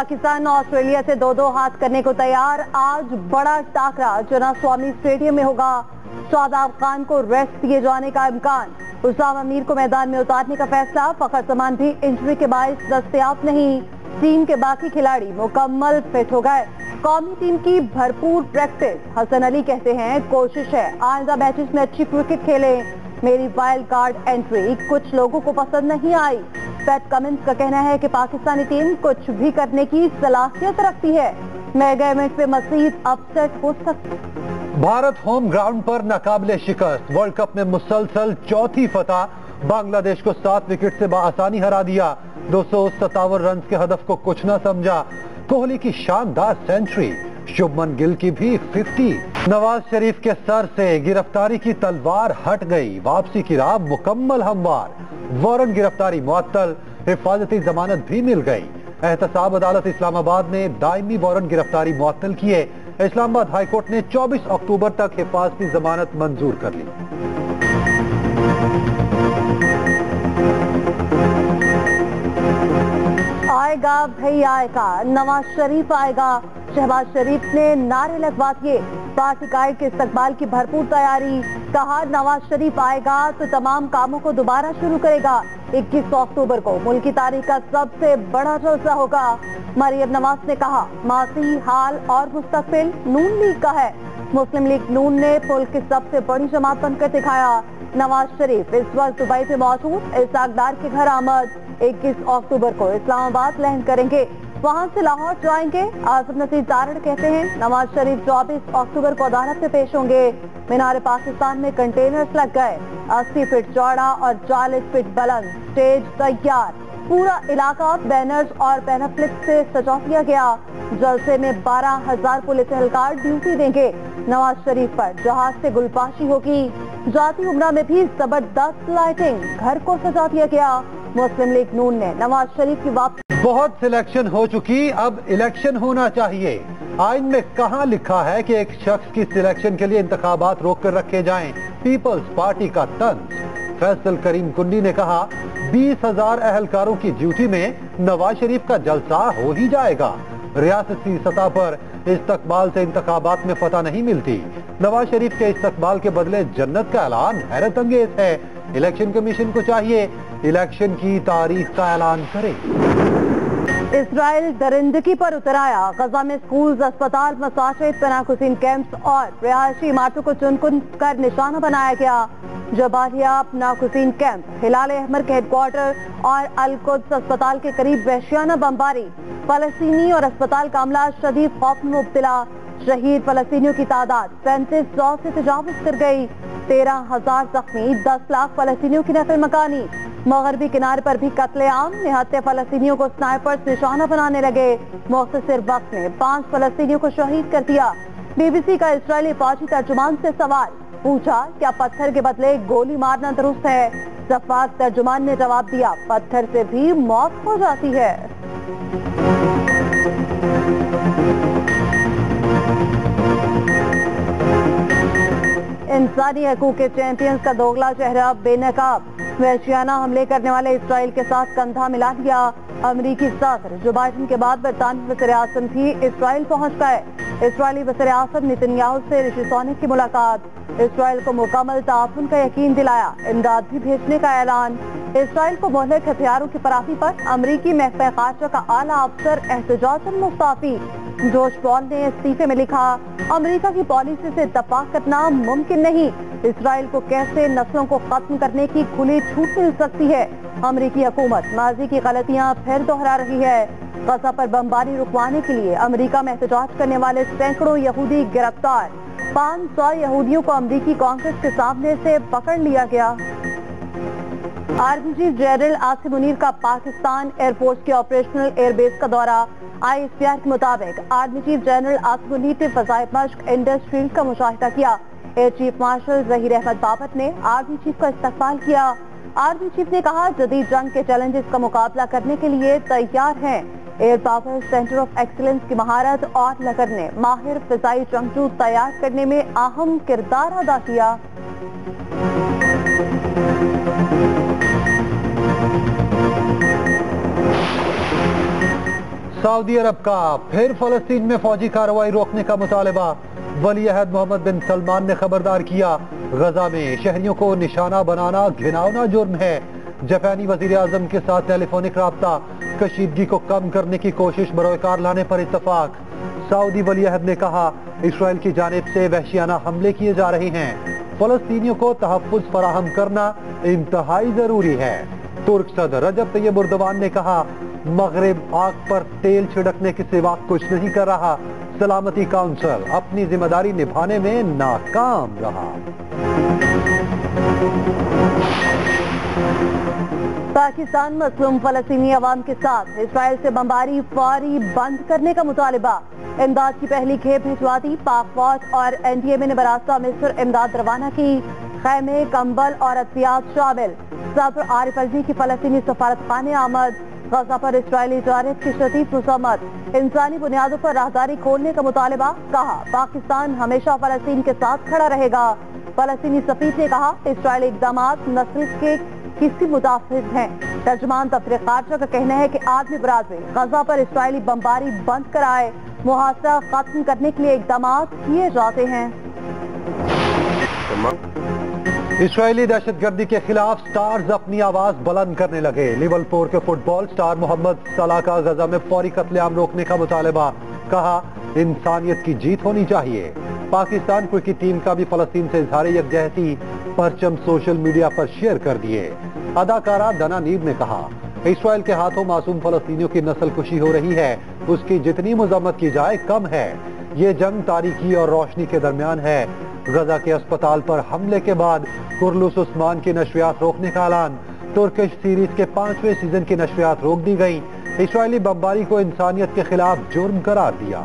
Pakistan Australia से 2-2 हाथ करने को तैयार। आज बड़ा टाकरा जना स्वामी स्टेडियम में होगा। शादाब खान को रेस्ट दिए जाने का इम्कान। उसामा अमीर को मैदान में उतारने का फैसला। फखर जमान भी इंजरी के बायस दस्तयाब नहीं। टीम के बाकी खिलाड़ी मुकम्मल फिट हो गए। कौमी टीम की भरपूर प्रैक्टिस। हसन अली कहते हैं कोशिश है आइंदा मैचेस में अच्छी क्रिकेट खेले। मेरी वाइल्ड कार्ड एंट्री कुछ लोगों को पसंद नहीं आई। पैट कमिंस का कहना है कि पाकिस्तानी टीम कुछ भी करने की सलाहियत रखती है। मेगा इवेंट पे मजीद अपसेट हो सकती। भारत होम ग्राउंड पर नाकाबिले शिकस्त। वर्ल्ड कप में मुसलसल चौथी फतह। बांग्लादेश को 7 विकेट से बआसानी हरा दिया। 257 रन के हदफ को कुछ न समझा। कोहली की शानदार सेंचुरी, शुभमन गिल की भी 50। नवाज शरीफ के सर से गिरफ्तारी की तलवार हट गई। वापसी की राह मुकम्मल हमवार। वारंट गिरफ्तारी मुअत्तल, हिफाजती जमानत भी मिल गई। एहतसाब अदालत इस्लामाबाद ने दायमी वारंट गिरफ्तारी मुअत्तल किए। इस्लामाबाद हाई कोर्ट ने 24 अक्टूबर तक हिफाजती जमानत मंजूर कर ली। आएगा भाई आएगा, नवाज शरीफ आएगा। शहबाज शरीफ ने नारे लगवा दिए। पार्टी गाइड के इस्तकबाल की भरपूर तैयारी। कहा नवाज शरीफ आएगा तो तमाम कामों को दोबारा शुरू करेगा। 21 अक्टूबर को मुल्क की तारीख का सबसे बड़ा जलसा होगा। मरियम नवाज ने कहा माजी, हाल और मुस्तकबिल नून लीग का है। मुस्लिम लीग नून ने मुल्क की सबसे बड़ी जमात बनकर दिखाया। नवाज शरीफ इस वक्त दुबई में मौजूद। इसाकदार के घर आमद। 21 अक्टूबर को इस्लामाबाद लैंड करेंगे, वहां से लाहौर जाएंगे। आसिफ नसीर तारड़ कहते हैं नवाज शरीफ 24 अक्टूबर को अदालत में पेश होंगे। मीनार पाकिस्तान में कंटेनर्स लग गए। 80 फीट चौड़ा और 40 फीट बुलंद स्टेज तैयार। पूरा इलाका बैनर्स और पैनाफ्लिक्स से सजा दिया गया। जलसे में 12,000 पुलिस एहलकार ड्यूटी देंगे। नवाज शरीफ पर जहाज से गुलपाशी होगी। जाती उमरा में भी जबरदस्त लाइटिंग, घर को सजा दिया गया। मुस्लिम लीग नून ने नवाज शरीफ की वापसी। बहुत सिलेक्शन हो चुकी, अब इलेक्शन होना चाहिए। आइन में कहां लिखा है कि एक शख्स की सिलेक्शन के लिए इंतखाबात रोक कर रखे जाएं? पीपल्स पार्टी का तंज। फैसल करीम कुंडी ने कहा 20,000 अहलकारों की ड्यूटी में नवाज शरीफ का जलसा हो ही जाएगा। रियासती सतह पर इस्तकबाल से इंतखाबात में फतह नहीं मिलती। नवाज शरीफ के इस्तकबाल के बदले जन्नत का ऐलान हैरत अंगेज है। इलेक्शन कमीशन को चाहिए इलेक्शन की तारीख का ऐलान करे। इसराइल दरिंदगी पर उतर आया। गजा में स्कूल, अस्पताल, मसाजिद, पनाह-गुज़ीन कैंप्स और रिहायशी इमारतों को चुन कर निशाना बनाया गया। जबालिया पनाह-गुज़ीन कैंप, हिलाल अहमर के हेडक्वार्टर और अल-कुद्स अस्पताल के करीब वहशियाना बमबारी। फलस्तीनी और अस्पताल का अमला शदीद खौफ में मुब्तला। शहीद फलस्तीनियों की तादाद 3500 से तजावुज कर गई। 13,000 जख्मी, 10 लाख फलस्तीनियों की नकल मकानी। मगरबी किनारे पर भी कत्लेआम। निहत्ते फलस्तीनियों को स्नाइपर्स निशाना बनाने लगे। मुख्तसर वक्त में 5 फलस्तीनियों को शहीद कर दिया। BBC का इस्राएली फौजी तर्जुमान से सवाल पूछा क्या पत्थर के बदले गोली मारना दुरुस्त है? शफाक तर्जुमान ने जवाब दिया पत्थर से भी मौत हो जाती है। इंसानी हकूक के चैंपियंस का दोगला चेहरा बेनकाब। वहशियाना हमले करने वाले इसराइल के साथ कंधा मिला दिया। अमरीकी सदर जो बाइडन के बाद बरतानवी वज़ीर-ए-आज़म भी इसराइल पहुंच गए। इसराइली वज़ीर-ए-आज़म नेतन्याहू से ऋषि सुनक की मुलाकात। इसराइल को मुकम्मल ताउन का यकीन दिलाया। इमदाद भी भेजने का ऐलान। इसराइल को मोहलक हथियारों की फराहमी पर अमरीकी महकमा खारजा का आला अफसर एहतजाजन मुस्ताफी। जोश पॉल ने इस्तीफे में लिखा अमेरिका की पॉलिसी से दफा करना मुमकिन नहीं। इसराइल को कैसे नस्लों को खत्म करने की खुली छूट मिल सकती है? अमेरिकी हुकूमत माजी की गलतियां फिर दोहरा रही है। गजा पर बमबारी रुकवाने के लिए अमेरिका में एहतजाज करने वाले सैकड़ों यहूदी गिरफ्तार। 500 यहूदियों को अमेरिकी कांग्रेस के सामने से पकड़ लिया गया। Army chief general Asim Munir का पाकिस्तान एयरफोर्स के ऑपरेशनल एयरबेस का दौरा। ISPR के मुताबिक army chief general Asim Munir ने फज़ाए मश्क इंडस फील्ड का मुशाहिदा किया। Air chief marshal Zaheer Ahmed Babar ने आर्मी चीफ का इस्तकबाल किया। आर्मी चीफ ने कहा जदीद जंग के चैलेंजेस का मुकाबला करने के लिए तैयार हैं। Air power centre of excellence की महारत और लकर ने माहिर फिजाई जंगजू तैयार करने में अहम किरदार अदा किया। सऊदी अरब का फिर फलस्तीन में फौजी कार्रवाई रोकने का मुतालबा। वली अहद मोहम्मद बिन सलमान ने खबरदार किया, गजा में शहरियों को निशाना बनाना घिनौना जुर्म है। जापानी वजीर आजम के साथ टेलीफोनिक राब्ता, कशीदगी को कम करने की कोशिश बरोकार लाने पर इत्तफाक। सऊदी वली अहद ने कहा, इसराइल की जानिब से वहशियाना हमले किए जा रहे हैं, फलस्तीनियों को तहफ्फुज़ फराहम करना इंतहाई जरूरी है। तुर्क सदर रजब तैयब एर्दोगान ने कहा, मगरिब आग पर तेल छिड़कने के सिवा कुछ नहीं कर रहा। सलामती काउंसिल अपनी जिम्मेदारी निभाने में नाकाम रहा। पाकिस्तान मसलूम फलस्तीनी अवाम के साथ इसराइल से बमबारी फौरी बंद करने का मुतालबा। इमदाद की पहली खेप भिजवा दी। पाक फौज और NDMA ने बरास्ता मिस्र इमदाद रवाना की। खैमे, कंबल और अतियात शामिल। सदर आरिफ अलवी की फलस्तीनी सफारत खाने आमद। गजा पर इसराइली जारियत की शदीद मज़म्मत। इंसानी बुनियादों पर राहदारी खोलने का मुतालबा। कहा, पाकिस्तान हमेशा फलस्तीन के साथ खड़ा रहेगा। फलस्तीनी सफीर ने कहा, इसराइली इक़दामात नस्ल के किसी मुताफिर हैं। तर्जुमान दफ्तर खारजा का कहना है कि आदमी बरादरी गजा पर इसराइली बमबारी बंद कराए, मुहासरा खत्म करने के लिए इक़दामात किए जाते हैं। इसराइली दहशतगर्दी के खिलाफ स्टार्स अपनी आवाज बुलंद करने लगे। लिवरपूल के फुटबॉल स्टार मोहम्मद सलाह का गजा में फौरी कत्लेआम रोकने का मुतालबा। कहा, इंसानियत की जीत होनी चाहिए। पाकिस्तान क्रिकेट टीम का भी फलस्तीन से इजहार यकजहती परचम सोशल मीडिया पर शेयर कर दिए। अदाकारा दना नीब ने कहा, इसराइल के हाथों मासूम फलस्तीनियों की नस्ल कुशी हो रही है, उसकी जितनी मजम्मत की जाए कम है। ये जंग तारीकी और रोशनी के दरमियान है। गजा के अस्पताल पर हमले के बाद कुर्लुस उस्मान की नशरियात रोकने का ऐलान। तुर्किश सीरीज के 5वें सीजन की नशरियात रोक दी गई। इसराइली बमबारी को इंसानियत के खिलाफ जुर्म करार दिया।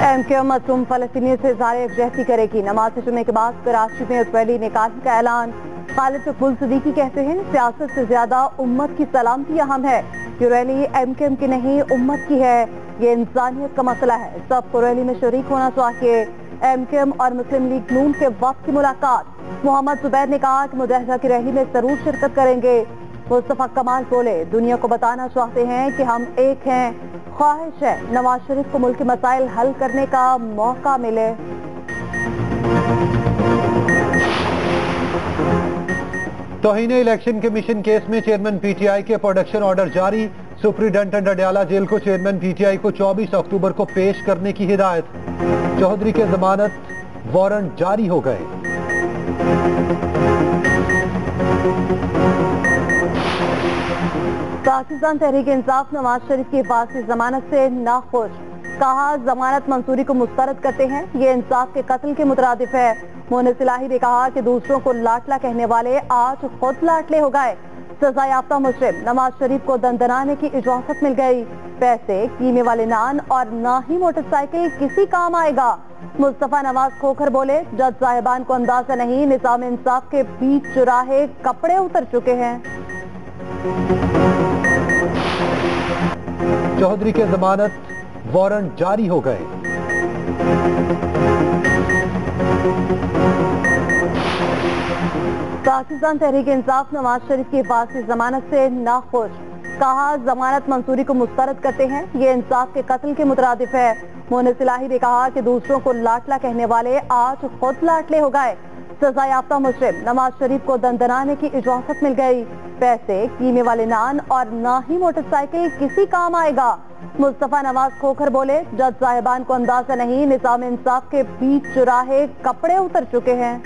MKM मासूम फलस्तीनियों से इज़हार यकजहती करेगी। नमाज जुमे के बाद कराची में इसराइली निकाह का ऐलान। खालिद मकबूल सिद्दीकी कहते हैं, सियासत से ज्यादा उम्मत की सलामती अहम है। ये रैली MKM की नहीं, उम्मत की है। ये इंसानियत का मसला है, सबको रैली में शरीक होना चाहिए। MKM और मुस्लिम लीग नून के वक्त की मुलाकात। मोहम्मद जुबैर ने कहा कि मुजाहिदा की रैली में जरूर शिरकत करेंगे। मुस्तफा कमाल बोले, दुनिया को बताना चाहते हैं कि हम एक हैं। ख्वाहिश है नवाज शरीफ को मुल्क के मसाइल हल करने का मौका मिले। तौहीन इलेक्शन कमीशन केस में चेयरमैन PTI के प्रोडक्शन ऑर्डर जारी। सुप्रीडेंटेंट अडयाला जेल को चेयरमैन PTI को 24 अक्टूबर को पेश करने की हिदायत। चौधरी के जमानत वारंट जारी हो गए। पाकिस्तान तहरीक इंसाफ नवाज शरीफ की हिफाजती जमानत से नाखुश। कहा, जमानत मंजूरी को मुस्तरद करते हैं, ये इंसाफ के कत्ल के मुतरादिफ है। मोहनिस इलाही ने कहा कि दूसरों को लाटला कहने वाले आज खुद लाटले हो गए। सजा याफ्ता मुजरिम नवाज शरीफ को दंदनाने की इजाजत मिल गई। पैसे, कीमे वाले नान और ना ही मोटरसाइकिल किसी काम आएगा। मुस्तफा नवाज खोखर बोले, जज साहिबान को अंदाजा नहीं, निजाम इंसाफ के बीच चुराहे कपड़े उतर चुके हैं। चौधरी के जमानत वारंट जारी हो गए। पाकिस्तान तहरीक इंसाफ नवाज शरीफ की हिफाजती जमानत से नाखुश। कहा, जमानत मंजूरी को मुस्तरद करते हैं, ये इंसाफ के कत्ल के मुतरादिफ है। मोहनिस इलाही ने कहा कि दूसरों को लाटला कहने वाले आज खुद लाटले हो गए। सजा याफ्ता मुजरिम नवाज शरीफ को दंदनाने की इजाजत मिल गई। पैसे, कीमे वाले नान और ना ही मोटरसाइकिल किसी काम आएगा। मुस्तफा नवाज खोखर बोले, जज साहिबान को अंदाजा नहीं, निजाम इंसाफ के बीच चुराहे कपड़े उतर चुके हैं।